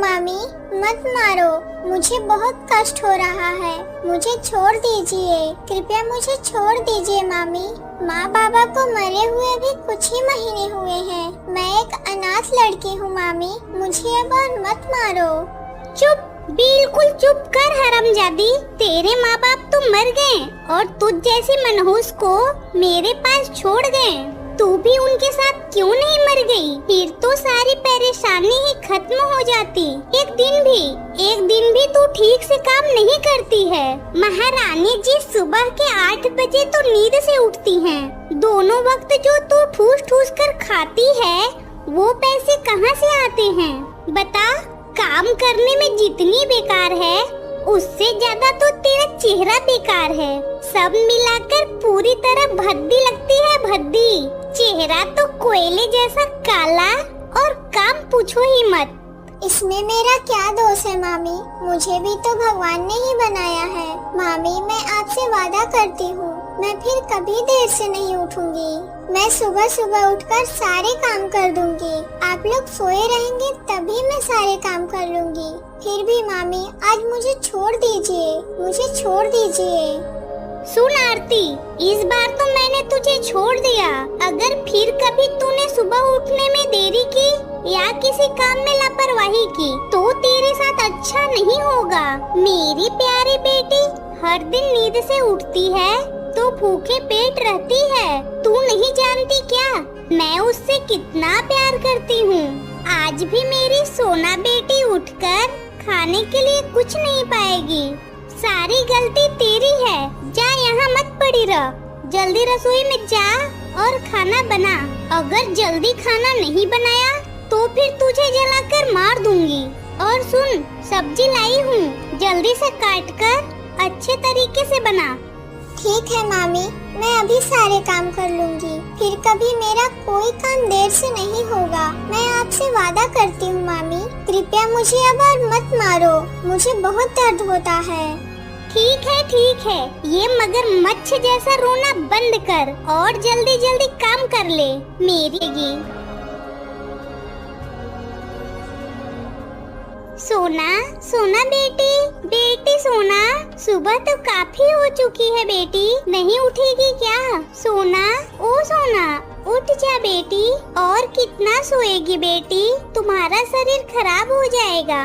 मामी, मत मारो, मुझे बहुत कष्ट हो रहा है, मुझे छोड़ दीजिए, कृपया मुझे छोड़ दीजिए मामी। माँ बाबा को मरे हुए भी कुछ ही महीने हुए हैं, मैं एक अनाथ लड़की हूँ मामी, मुझे अब और मत मारो। चुप, बिल्कुल चुप कर हरामजादी, तेरे माँ बाप तो मर गए और तुझ जैसी मनहूस को मेरे पास छोड़ गए। तू भी उनके साथ क्यों नहीं मर गई? फिर तो सारी परेशानी ही खत्म हो जाती। एक दिन भी तू ठीक से काम नहीं करती है। महारानी जी सुबह के 8 बजे तो नींद से उठती हैं। दोनों वक्त जो तू ठूस ठूस कर खाती है वो पैसे कहाँ से आते हैं? बता, काम करने में जितनी बेकार है उससे ज्यादा तो तेरा चेहरा बेकार है। सब मिलाकर पूरी तरह भद्दी लगती है, भद्दी। चेहरा तो कोयले जैसा काला और काम पूछो ही मत। इसमें मेरा क्या दोष है मामी, मुझे भी तो भगवान ने ही बनाया है। मामी, मैं आपसे वादा करती हूँ, मैं फिर कभी देर से नहीं उठूंगी। मैं सुबह सुबह उठकर सारे काम कर दूंगी। आप लोग सोए रहेंगे तभी मैं सारे काम कर लूंगी। फिर भी मामी, आज मुझे छोड़ दीजिए, मुझे छोड़ दीजिए। सुन आरती, इस बार तो मैंने तुझे छोड़ दिया। अगर फिर कभी तूने सुबह उठने में देरी की या किसी काम में लापरवाही की तो तेरे साथ अच्छा नहीं होगा। मेरी प्यारी बेटी हर दिन नींद से उठती है तो भूखे पेट रहती है। तू नहीं जानती क्या मैं उससे कितना प्यार करती हूँ। आज भी मेरी सोना बेटी उठकर खाने के लिए कुछ नहीं पाएगी। सारी गलती तेरी है। जा, यहाँ मत पड़ी रह, जल्दी रसोई में जा और खाना बना। अगर जल्दी खाना नहीं बनाया तो फिर तुझे जलाकर मार दूंगी। और सुन, सब्जी लाई हूँ, जल्दी से काट कर अच्छे तरीके से बना। ठीक है मामी, मैं अभी सारे काम कर लूंगी। फिर कभी मेरा कोई काम देर से नहीं होगा, मैं आपसे वादा करती हूँ मामी। कृपया मुझे अब और मत मारो, मुझे बहुत दर्द होता है। ठीक है, ये मगरमच्छ जैसा रोना बंद कर और जल्दी जल्दी काम कर ले मेरी। सोना बेटी सोना, सुबह तो काफी हो चुकी है बेटी, नहीं उठेगी क्या? सोना, ओ सोना, उठ जा बेटी। और कितना सोएगी बेटी, तुम्हारा शरीर खराब हो जाएगा।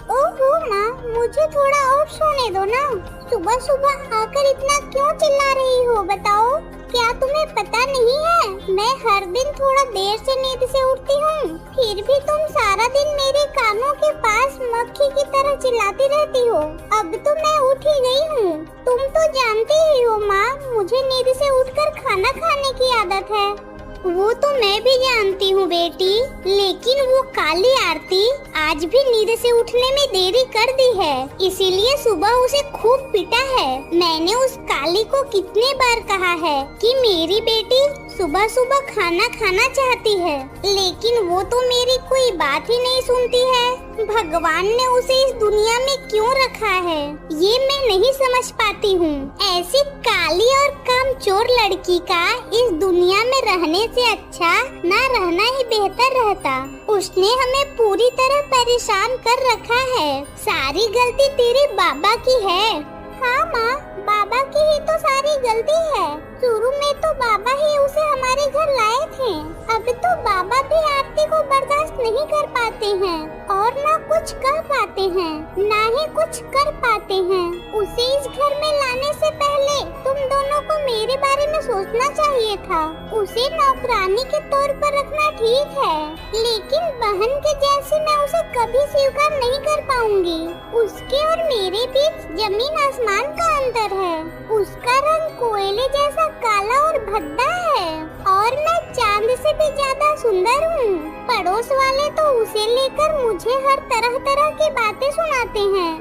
ओहो माँ, मुझे थोड़ा और सोने दो ना। सुबह सुबह आकर इतना क्यों चिल्ला रही हो बताओ? क्या तुम्हें पता नहीं है मैं हर दिन थोड़ा देर से नींद से उठती हूँ, फिर भी तुम सारा दिन मेरे कानों के पास मक्खी की तरह चिल्लाती रहती हो। अब तो मैं उठ ही गई हूँ। तुम तो जानती ही हो माँ, मुझे नींद से उठकर खाना खाने की आदत है। वो तो मैं भी जानती हूँ बेटी, लेकिन वो काली आरती आज भी नींद से उठने में देरी कर दी है, इसीलिए सुबह उसे खूब पीटा है। मैंने उस काली को कितने बार कहा है कि मेरी बेटी सुबह सुबह खाना खाना चाहती है, लेकिन वो तो मेरी कोई बात ही नहीं सुनती है। भगवान ने उसे इस दुनिया में क्यों रखा है ये मैं नहीं समझ पाती हूँ। ऐसी काली और कामचोर लड़की का इस दुनिया में रहने से अच्छा ना रहना ही बेहतर रहता। उसने हमें पूरी तरह परेशान कर रखा है। सारी गलती तेरे बाबा की है। हाँ माँ, बाबा की ही तो सारी गलती है। शुरू में तो बाबा ही उसे हमारे घर लाए थे। अब तो बाबा भी आरती को बर्दाश्त नहीं कर पाते हैं और ना कुछ कह पाते हैं, ना ही कुछ कर पाते हैं। उसे इस घर में लाने से पहले तुम दोनों को मेरे बारे में सोचना चाहिए था। उसे नौकरानी के तौर पर रखना ठीक है, लेकिन बहन के जैसे मैं उसे कभी स्वीकार नहीं कर पाऊंगी। उसके और मेरे बीच जमीन आसमान का अंतर है। उसका रंग कोयले जैसा काला और भद्दा है और मैं चांद से भी ज्यादा सुंदर हूँ। पड़ोस वाले तो उसे लेकर मुझे हर तरह तरह की बातें सुनाते हैं।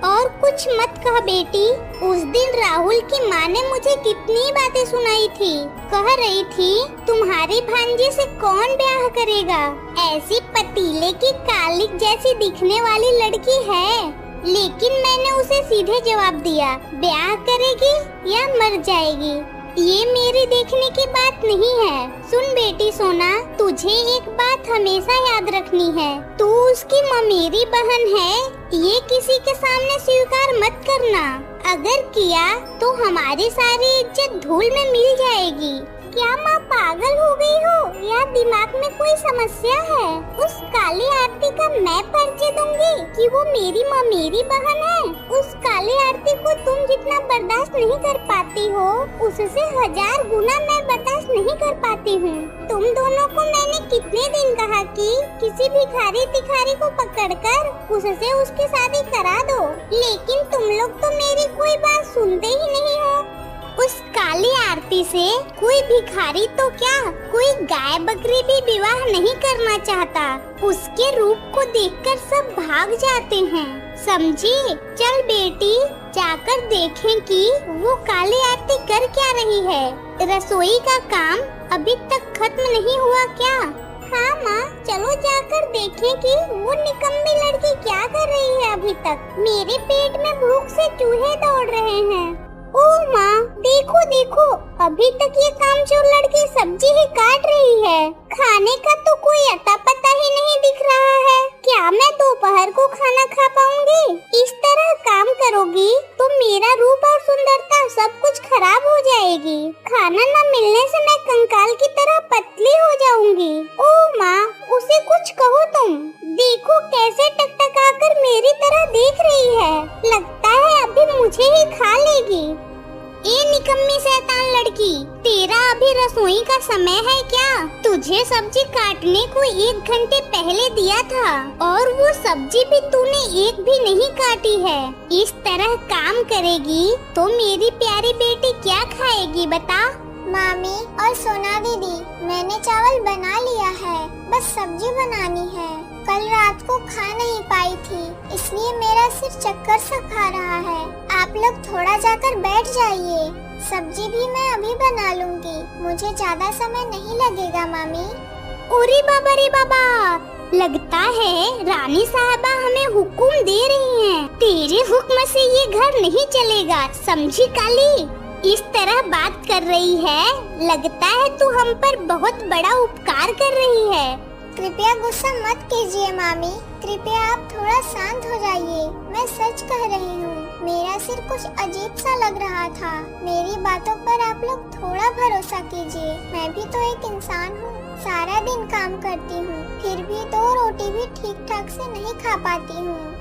और कुछ मत कह बेटी, उस दिन राहुल की माँ ने मुझे कितनी बातें सुनाई थी। कह रही थी तुम्हारी भांजी से कौन ब्याह करेगा, ऐसी पतीले की कालिक जैसी दिखने वाली लड़की है। लेकिन मैंने उसे सीधे जवाब दिया, ब्याह करेगी या मर जाएगी। ये मेरे देखने की बात नहीं है। सुन बेटी सोना, तुझे एक बात हमेशा याद रखनी है। तू उसकी ममेरी बहन है, ये किसी के सामने स्वीकार मत करना। अगर किया तो हमारी सारी इज्जत धूल में मिल जाएगी। क्या माँ पागल हो गई हो या दिमाग में कोई समस्या है? उस काली आरती का मैं परिचय दूंगी कि वो मेरी ममेरी बहन है। उस काली आरती को तुम जितना बर्दाश्त नहीं कर पाती हो, उससे 1000 गुना मैं बर्दाश्त नहीं कर पाती हूँ। तुम दोनों को मैंने कितने दिन कहा कि किसी भिखारी तिखारी को पकड़कर उससे उसकी शादी करा दो, लेकिन तुम लोग तो मेरी कोई बात सुनते ही नहीं हो। उस काली आरती से कोई भिखारी तो क्या, कोई गाय बकरी भी विवाह नहीं करना चाहता। उसके रूप को देखकर सब भाग जाते हैं, समझी? चल बेटी, जाकर देखें कि वो काली आरती कर क्या रही है। रसोई का काम अभी तक खत्म नहीं हुआ क्या? हाँ माँ, चलो जाकर देखें कि वो निकम्मी लड़की क्या कर रही है अभी तक। मेरे पेट में भूख से चूहे दौड़ रहे हैं। ओ माँ, देखो देखो, अभी तक ये कामचोर लड़की सब्जी ही काट रही है। खाने का तो कोई अता पता ही नहीं दिख रहा है। क्या मैं दोपहर को खाना खा पाऊंगी? इस तरह काम करोगी तो मेरा रूप और सुंदरता सब कुछ खराब हो जाएगी। खाना न मिलने से मैं कंकाल की तरह पतली हो जाऊंगी। ओ माँ, उसे कुछ कहो तुम। देखो कैसे टकटकाकर मेरी तरह देख रही है। लगता है अभी मुझे ही खा लेगी। ए निकम्मी शैतान लड़की, तेरा अभी रसोई का समय है क्या? तुझे सब्जी काटने को 1 घंटे पहले दिया था और वो सब्जी भी तूने एक भी नहीं काटी है। इस तरह काम करेगी तो मेरी प्यारी बेटी क्या खाएगी बता? मामी और सोना दीदी, मैंने चावल बना लिया है, बस सब्जी बनानी है। कल रात को खा नहीं पाई थी, इसलिए मेरा सिर चक्कर सा खा रहा है। आप लोग थोड़ा जाकर बैठ जाइए, सब्जी भी मैं अभी बना लूंगी। मुझे ज्यादा समय नहीं लगेगा मामी। अरे बाबा रे बाबा, लगता है रानी साहबा हमें हुक्म दे रही हैं। तेरे हुक्म से ये घर नहीं चलेगा, समझी काली? इस तरह बात कर रही है, लगता है तू हम पर बहुत बड़ा उपकार कर रही है। कृपया गुस्सा मत कीजिए मामी, कृपया आप थोड़ा शांत हो जाइए। मैं सच कह रही हूँ, मेरा सिर कुछ अजीब सा लग रहा था। मेरी बातों पर आप लोग थोड़ा भरोसा कीजिए। मैं भी तो एक इंसान हूँ, सारा दिन काम करती हूँ, फिर भी 2 रोटी भी ठीक ठाक से नहीं खा पाती हूँ।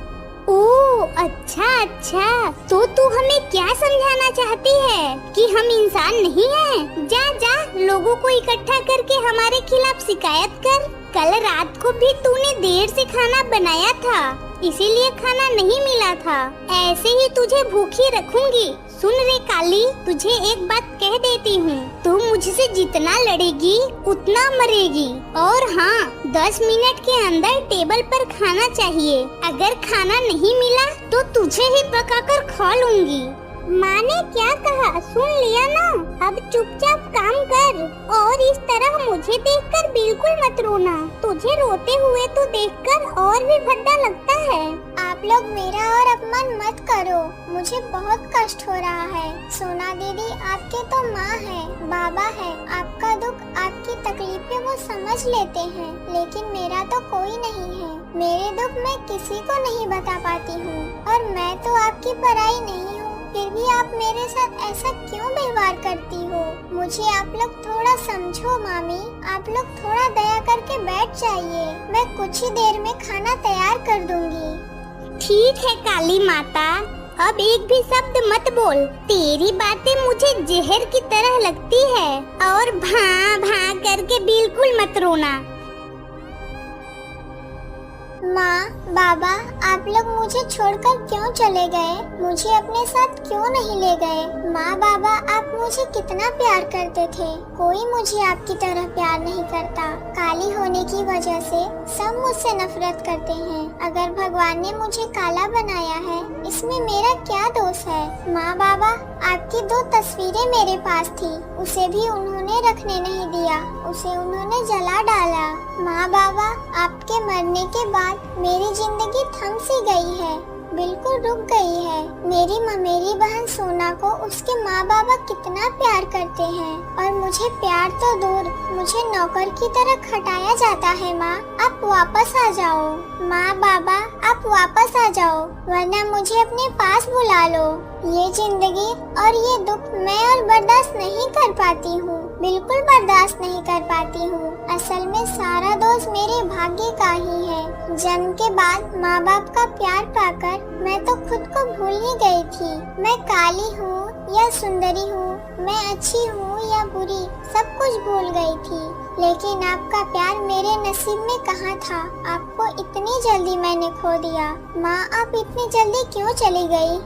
ओह अच्छा, तो तू हमें क्या समझाना चाहती है कि हम इंसान नहीं हैं? जा जा, लोगों को इकट्ठा करके हमारे खिलाफ शिकायत कर। कल रात को भी तूने देर से खाना बनाया था, इसीलिए खाना नहीं मिला था। ऐसे ही तुझे भूखी रखूंगी। सुन रे काली, तुझे एक बात कह देती हूँ, तू मुझसे जितना लड़ेगी उतना मरेगी। और हाँ, 10 मिनट के अंदर टेबल पर खाना चाहिए। अगर खाना नहीं मिला तो तुझे ही पकाकर खा लूंगी। माँ ने क्या कहा सुन लिया ना? अब चुपचाप काम कर और इस तरह मुझे देखकर बिल्कुल मत रोना। तुझे रोते हुए तो देखकर और भी भद्दा लगता है। आप लोग मेरा और अपमान मत करो, मुझे बहुत कष्ट हो रहा है। सोना दीदी आपके तो माँ है, बाबा है, आपका दुख आपकी तकलीफें वो समझ लेते हैं, लेकिन मेरा तो कोई नहीं है। मेरे दुख मैं किसी को नहीं बता पाती हूँ और मैं तो आपकी पराई नहीं हूँ, फिर भी आप मेरे साथ ऐसा क्यों व्यवहार करती हो? मुझे आप लोग थोड़ा समझो मामी, आप लोग थोड़ा दया करके बैठ जाइए, मैं कुछ ही देर में खाना तैयार कर दूंगी। ठीक है काली माता, अब एक भी शब्द मत बोल। तेरी बातें मुझे जहर की तरह लगती है और भां भां करके बिल्कुल मत रोना। माँ, बाबा, आप लोग मुझे छोड़कर क्यों चले गए? मुझे अपने साथ क्यों नहीं ले गए? माँ बाबा, आप मुझे कितना प्यार करते थे, कोई मुझे आपकी तरह प्यार नहीं करता। काली होने की वजह से सब मुझसे नफरत करते हैं। अगर भगवान ने मुझे काला बनाया है, इसमें मेरा क्या दोष है? माँ बाबा, आपकी 2 तस्वीरें मेरे पास थी, उसे भी उन्होंने रखने नहीं दिया, उसे उन्होंने जला डाला। माँ बाबा, आपके मरने के बाद मेरी जिंदगी थम सी गई है, बिल्कुल रुक गई है। मेरी बहन सोना को उसके माँ बाबा कितना प्यार करते हैं और मुझे प्यार तो दूर, मुझे नौकर की तरह खटाया जाता है। माँ, आप वापस आ जाओ। माँ बाबा, आप वापस आ जाओ, वरना मुझे अपने पास बुला लो। ये जिंदगी और ये दुख मैं और बर्दाश्त नहीं कर पाती हूँ, बिल्कुल बर्दाश्त नहीं कर पाती हूँ। असल में सारा दोष मेरे भाग्य का ही है। जन्म के बाद माँ बाप का प्यार पाकर मैं तो खुद को भूल ही गई थी। मैं काली हूँ या सुंदरी हूँ, मैं अच्छी हूँ या बुरी, सब कुछ भूल गई थी। लेकिन आपका प्यार मेरे नसीब में कहाँ था? आपको इतनी जल्दी मैंने खो दिया। माँ, आप इतनी जल्दी क्यों चली गई?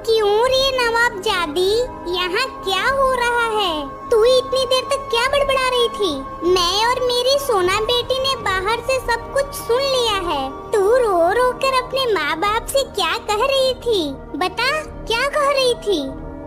क्यों रे नवाब जादी, यहाँ क्या हो रहा है? तू इतनी देर तक क्या बड़बड़ा रही थी? मैं और मेरी सोना बेटी ने बाहर से सब कुछ सुन लिया है। तू रो रो कर अपने माँ बाप से क्या कह रही थी? बता, क्या कह रही थी?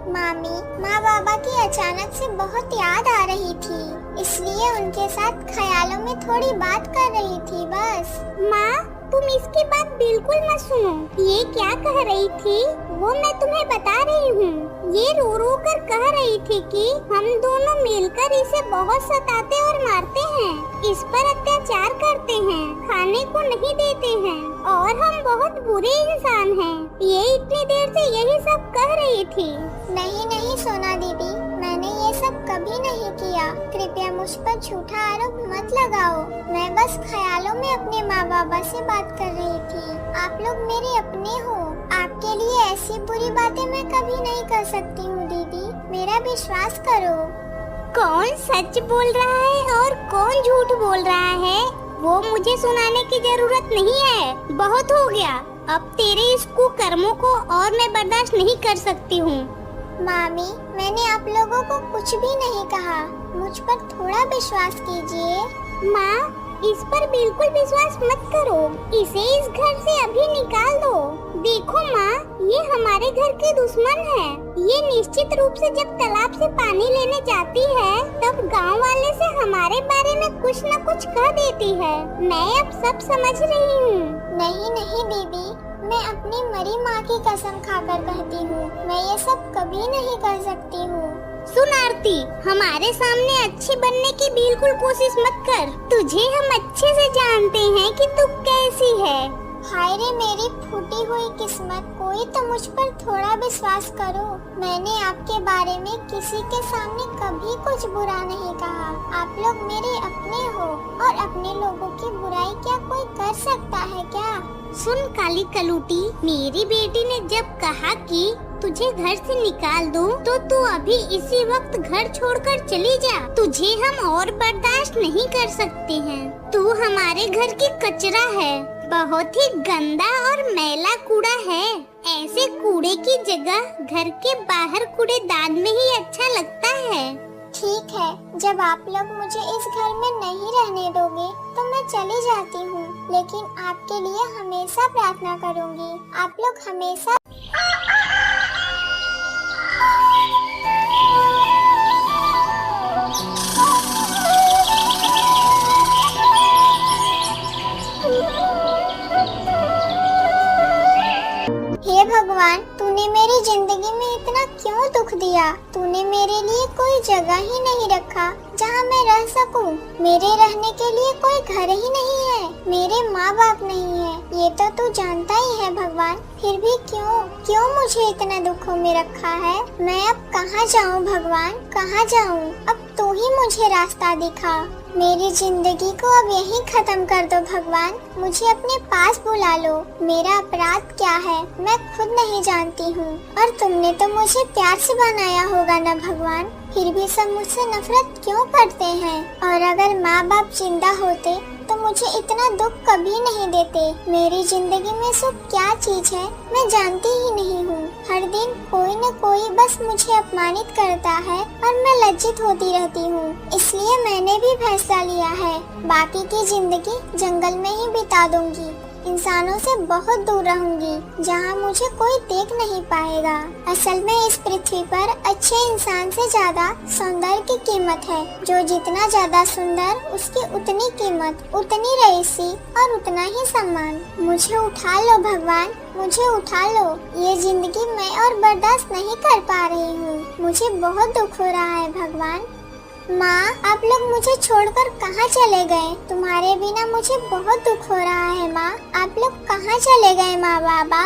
मामी, माँ बाबा की अचानक से बहुत याद आ रही थी, इसलिए उनके साथ ख्यालों में थोड़ी बात कर रही थी बस। माँ, तुम इसकी बात बिल्कुल मत सुनो। ये क्या कह रही थी वो मैं तुम्हें बता रही हूँ। ये रो रो कर कह रही थी कि हम दोनों मिलकर इसे बहुत सताते और मारते हैं, इस पर अत्याचार करते हैं, खाने को नहीं देते हैं और हम बहुत बुरे इंसान हैं। ये इतनी देर से यही सब कह रही थी। नहीं नहीं सोना दीदी, मैंने ये सब कभी नहीं किया। कृपया मुझ पर झूठा आरोप मत लगाओ। मैं बस ख्यालों में अपने माँ बाबा से बात कर रही थी। आप लोग मेरे अपने हो। आपके लिए ऐसी बुरी बातें मैं कभी नहीं कर सकती हूँ दीदी, मेरा विश्वास करो। कौन सच बोल रहा है और कौन झूठ बोल रहा है वो मुझे सुनाने की जरूरत नहीं है। बहुत हो गया, अब तेरे इस कुकर्मों को और मैं बर्दाश्त नहीं कर सकती हूँ। मामी, मैंने आप लोगों को कुछ भी नहीं कहा, मुझ पर थोड़ा विश्वास कीजिए। माँ, इस पर बिल्कुल विश्वास मत करो, इसे इस घर से अभी निकाल दो। देखो माँ, ये हमारे घर के दुश्मन है। ये निश्चित रूप से जब तालाब से पानी लेने जाती है तब गांव वाले से हमारे बारे में कुछ न कुछ कह देती है। मैं अब सब समझ रही हूँ। नहीं नहीं दीदी, मैं अपनी मरी माँ की कसम खाकर कहती हूँ, मैं ये सब कभी नहीं कर सकती हूँ। सुन आरती, हमारे सामने अच्छी बनने की बिल्कुल कोशिश मत कर। तुझे हम अच्छे से जानते हैं कि तू कैसी है। हाय रे मेरी फूटी हुई किस्मत, कोई तो मुझ पर थोड़ा विश्वास करो। मैंने आपके बारे में किसी के सामने कभी कुछ बुरा नहीं कहा। आप लोग मेरे अपने हो और अपने लोगों की बुराई क्या कोई कर सकता है क्या? सुन काली कलूटी, मेरी बेटी ने जब कहा कि तुझे घर से निकाल दूं, तो तू अभी इसी वक्त घर छोड़कर चली जा। तुझे हम और बर्दाश्त नहीं कर सकते हैं। तू हमारे घर की कचरा है, बहुत ही गंदा और मैला कूड़ा है। ऐसे कूड़े की जगह घर के बाहर कूड़ेदान में ही अच्छा लगता है। ठीक है, जब आप लोग मुझे इस घर में नहीं रहने दोगे तो मैं चली जाती हूँ, लेकिन आपके लिए हमेशा प्रार्थना करूँगी। आप लोग हमेशा हे भगवान, तूने मेरी जिंदगी में इतना क्यों दुख दिया? तूने मेरे लिए कोई जगह ही नहीं रखा जहाँ मैं रह सकूं। मेरे रहने के लिए कोई घर ही नहीं है, मेरे माँ बाप नहीं है, ये तो तू जानता ही है भगवान। फिर भी क्यों मुझे इतना दुखों में रखा है? मैं अब कहाँ जाऊँ भगवान, कहाँ जाऊँ? अब तू ही मुझे रास्ता दिखा। मेरी जिंदगी को अब यहीं खत्म कर दो भगवान, मुझे अपने पास बुला लो। मेरा अपराध क्या है मैं खुद नहीं जानती हूँ, और तुमने तो मुझे प्यार से बनाया होगा ना भगवान, फिर भी सब मुझसे नफरत क्यों करते हैं? और अगर माँ बाप जिंदा होते तो मुझे इतना दुख कभी नहीं देते। मेरी जिंदगी में सुख क्या चीज है मैं जानती ही नहीं हूँ। हर दिन कोई न कोई बस मुझे अपमानित करता है और मैं लज्जित होती रहती हूँ। इसलिए मैंने भी फैसला लिया है, बाकी की जिंदगी जंगल में ही बिता दूंगी। इंसानों से बहुत दूर रहूंगी, जहाँ मुझे कोई देख नहीं पाएगा। असल में इस पृथ्वी पर अच्छे इंसान से ज्यादा सौंदर्य की कीमत है। जो जितना ज्यादा सुंदर, उसकी उतनी कीमत, उतनी रईसी और उतना ही सम्मान। मुझे उठा लो भगवान, मुझे उठा लो। ये जिंदगी मैं और बर्दाश्त नहीं कर पा रही हूँ। मुझे बहुत दुख हो रहा है भगवान। माँ, आप लोग मुझे छोड़कर कहाँ चले गए? तुम्हारे बिना मुझे बहुत दुख हो रहा है माँ। आप लोग कहाँ चले गए माँ बाबा?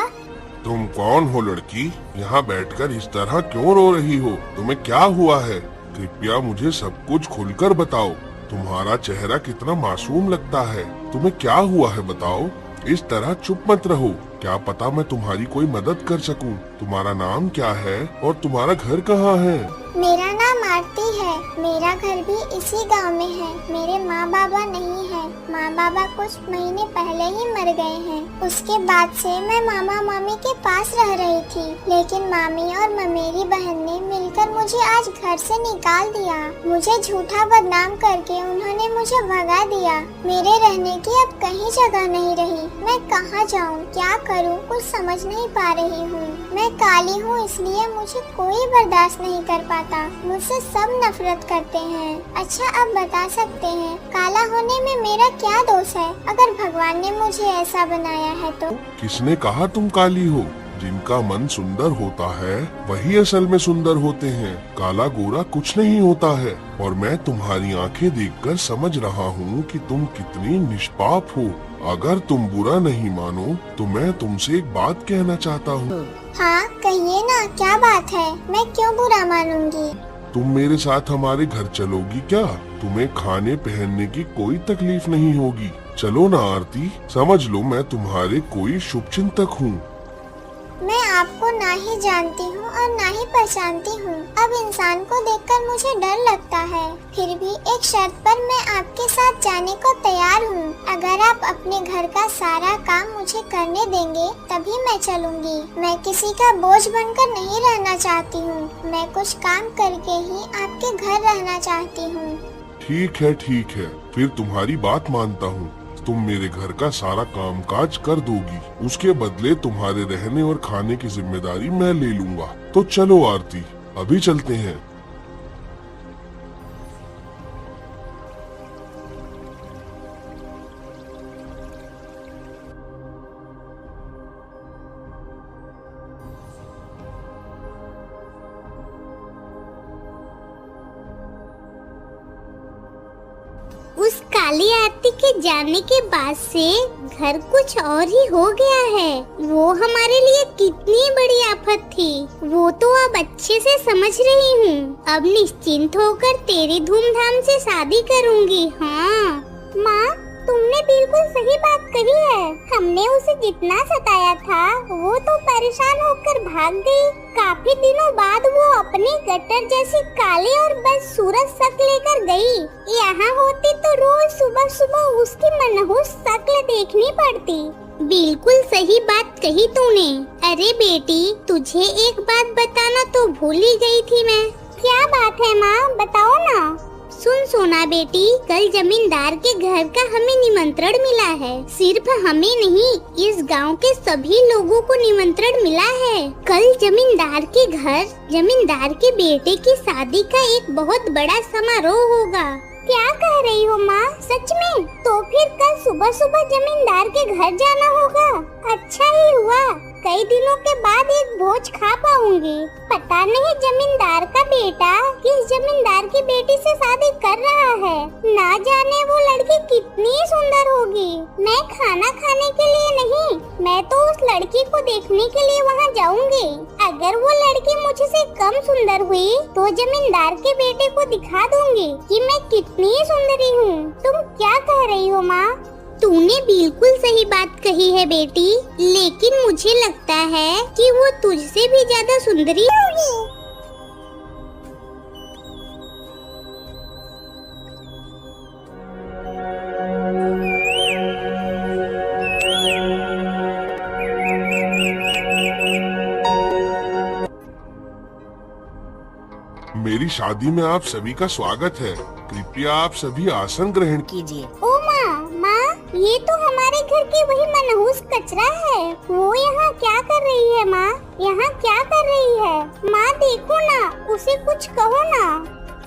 तुम कौन हो लड़की? यहाँ बैठकर इस तरह क्यों रो रही हो? तुम्हें क्या हुआ है? कृपया मुझे सब कुछ खुलकर बताओ। तुम्हारा चेहरा कितना मासूम लगता है। तुम्हें क्या हुआ है बताओ। इस तरह चुप मत रहो। क्या पता मैं तुम्हारी कोई मदद कर सकूं। तुम्हारा नाम क्या है और तुम्हारा घर कहाँ है? मेरा नाम आरती है। मेरा घर भी इसी गांव में है। मेरे माँ बाबा नहीं है। माँ बाबा कुछ महीने पहले ही मर गए हैं। उसके बाद से मैं मामा मामी के पास रह रही थी, लेकिन मामी और मेरी बहन ने मिलकर मुझे आज घर से निकाल दिया। मुझे झूठा बदनाम करके उन्होंने मुझे भगा दिया। मेरे रहने की अब कहीं जगह नहीं रही। मैं कहाँ जाऊँ, क्या करूँ, कुछ समझ नहीं पा रही हूँ। मैं काली हूँ, इसलिए मुझे कोई बर्दाश्त नहीं कर पाता। मुझसे सब नफरत करते हैं। अच्छा, अब बता सकते हैं काला होने में मेरा क्या दोष है? अगर भगवान ने मुझे ऐसा बनाया है तो? किसने कहा तुम काली हो? जिनका मन सुंदर होता है वही असल में सुंदर होते हैं। काला गोरा कुछ नहीं होता है। और मैं तुम्हारी आंखें देखकर समझ रहा हूँ कि तुम कितनी निष्पाप हो। अगर तुम बुरा नहीं मानो तो मैं तुमसे एक बात कहना चाहता हूँ। हाँ, कहिए ना, क्या बात है? मैं क्यों बुरा मानूंगी? तुम मेरे साथ हमारे घर चलोगी क्या? तुम्हें खाने पहनने की कोई तकलीफ नहीं होगी। चलो ना आरती, समझ लो मैं तुम्हारे कोई शुभचिंतक हूँ। मैं आपको ना ही जानती हूँ और ना ही पहचानती हूँ। अब इंसान को देखकर मुझे डर लगता है। फिर भी एक शर्त पर मैं आपके साथ जाने को तैयार हूँ। अगर आप अपने घर का सारा काम मुझे करने देंगे तभी मैं चलूँगी। मैं किसी का बोझ बनकर नहीं रहना चाहती हूँ। मैं कुछ काम करके ही आपके घर रहना चाहती हूँ। ठीक है, फिर तुम्हारी बात मानता हूँ। तुम मेरे घर का सारा कामकाज कर दोगी। उसके बदले तुम्हारे रहने और खाने की जिम्मेदारी मैं ले लूँगा। तो चलो आरती, अभी चलते हैं। उस काली आरती के जाने के बाद से घर कुछ और ही हो गया है। वो हमारे लिए कितनी बड़ी आफत थी, वो तो अब अच्छे से समझ रही हूँ। अब निश्चिंत होकर तेरी धूमधाम से शादी करूँगी। हाँ माँ, तुमने बिल्कुल सही बात कही है। हमने उसे जितना सताया था वो तो परेशान होकर भाग गई। काफी दिनों बाद वो अपनी गटर जैसी काली और बदसूरत शक्ल लेकर गई। यहाँ होती तो रोज सुबह सुबह उसकी मनहूस शक्ल देखनी पड़ती। बिल्कुल सही बात कही तूने। अरे बेटी, तुझे एक बात बताना तो भूल ही गई थी मैं। क्या बात है माँ, बताओ ना। सुन सोना बेटी, कल जमींदार के घर का हमें निमंत्रण मिला है। सिर्फ हमें नहीं, इस गांव के सभी लोगों को निमंत्रण मिला है। कल जमींदार के घर जमींदार के बेटे की शादी का एक बहुत बड़ा समारोह होगा। क्या कह रही हो माँ, सच में? तो फिर कल सुबह सुबह जमींदार के घर जाना होगा। अच्छा ही हुआ, कई दिनों के बाद एक भोज खा पाऊंगी। पता नहीं जमींदार का बेटा किस जमींदार की बेटी से शादी कर रहा है। ना जाने वो लड़की कितनी सुंदर होगी। मैं खाना खाने के लिए नहीं, मैं तो उस लड़की को देखने के लिए वहाँ जाऊंगी। अगर वो लड़की मुझसे कम सुंदर हुई तो जमींदार के बेटे को दिखा दूंगी कि मैं कितनी सुंदरी हूँ। तुम क्या कह रही हो माँ? तूने बिल्कुल सही बात कही है बेटी, लेकिन मुझे लगता है कि वो तुझसे भी ज्यादा सुंदरी होगी। मेरी शादी में आप सभी का स्वागत है। कृपया आप सभी आसन ग्रहण कीजिए। ओ माँ, ये तो हमारे घर की वही मनहूस कचरा है। वो यहाँ क्या कर रही है माँ? यहाँ क्या कर रही है? माँ देखो ना, उसे कुछ कहो ना।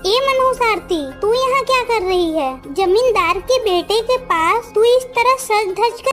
ए मनहूस आरती, तू यहाँ क्या कर रही है? जमींदार के बेटे के पास तू इस तरह सज धज कर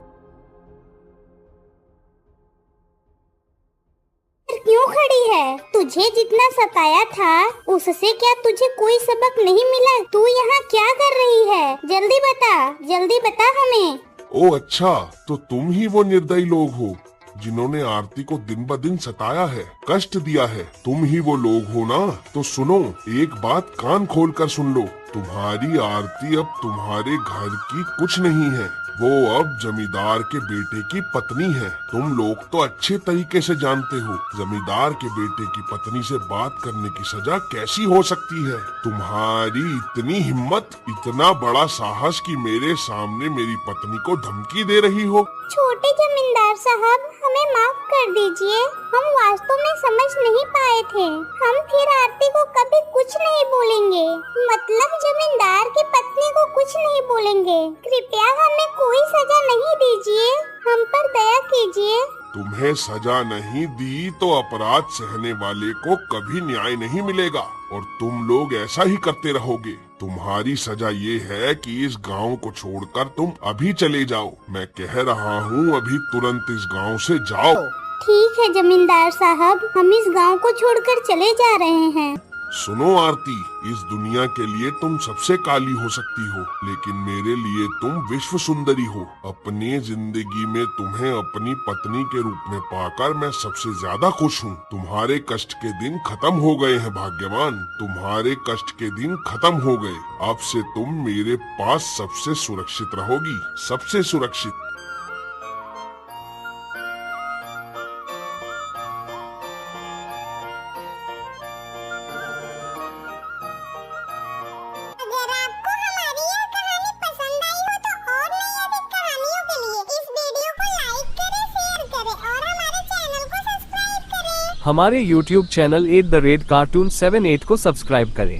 क्यों खड़ी है? तुझे जितना सताया था उससे क्या तुझे कोई सबक नहीं मिला? तू यहाँ क्या कर रही है? जल्दी बता हमें। ओ अच्छा, तो तुम ही वो निर्दयी लोग हो जिन्होंने आरती को दिन ब दिन सताया है, कष्ट दिया है। तुम ही वो लोग हो ना? तो सुनो, एक बात कान खोल कर सुन लो। तुम्हारी आरती अब तुम्हारे घर की कुछ नहीं है, वो अब जमींदार के बेटे की पत्नी है। तुम लोग तो अच्छे तरीके से जानते हो जमींदार के बेटे की पत्नी से बात करने की सजा कैसी हो सकती है। तुम्हारी इतनी हिम्मत, इतना बड़ा साहस कि मेरे सामने मेरी पत्नी को धमकी दे रही हो। छोटे जमींदार साहब, हमें माफ कर दीजिए। हम वास्तव में समझ नहीं पाए थे। हम फिर आरती को कभी कुछ नहीं बोलेंगे, मतलब जमींदार की पत्नी को कुछ नहीं बोलेंगे। कृपया हमें कोई सजा नहीं दीजिए, हम पर दया कीजिए। तुम्हें सजा नहीं दी तो अपराध सहने वाले को कभी न्याय नहीं मिलेगा और तुम लोग ऐसा ही करते रहोगे। तुम्हारी सजा ये है कि इस गांव को छोड़कर तुम अभी चले जाओ। मैं कह रहा हूँ, अभी तुरंत इस गांव से जाओ। ठीक है जमींदार साहब, हम इस गांव को छोड़कर चले जा रहे हैं। सुनो आरती, इस दुनिया के लिए तुम सबसे काली हो सकती हो, लेकिन मेरे लिए तुम विश्व सुंदरी हो। अपनी जिंदगी में तुम्हें अपनी पत्नी के रूप में पाकर मैं सबसे ज्यादा खुश हूँ। तुम्हारे कष्ट के दिन खत्म हो गए हैं भाग्यवान, तुम्हारे कष्ट के दिन खत्म हो गए। अब से तुम मेरे पास सबसे सुरक्षित रहोगी, सबसे सुरक्षित। अगर आपको हमारी यह कहानी पसंद आई हो तो और नई अधिक कहानियों के लिए इस वीडियो को लाइक करें, शेयर करें और हमारे चैनल को सब्सक्राइब करें। हमारे YouTube चैनल @cartoon78 को सब्सक्राइब करें।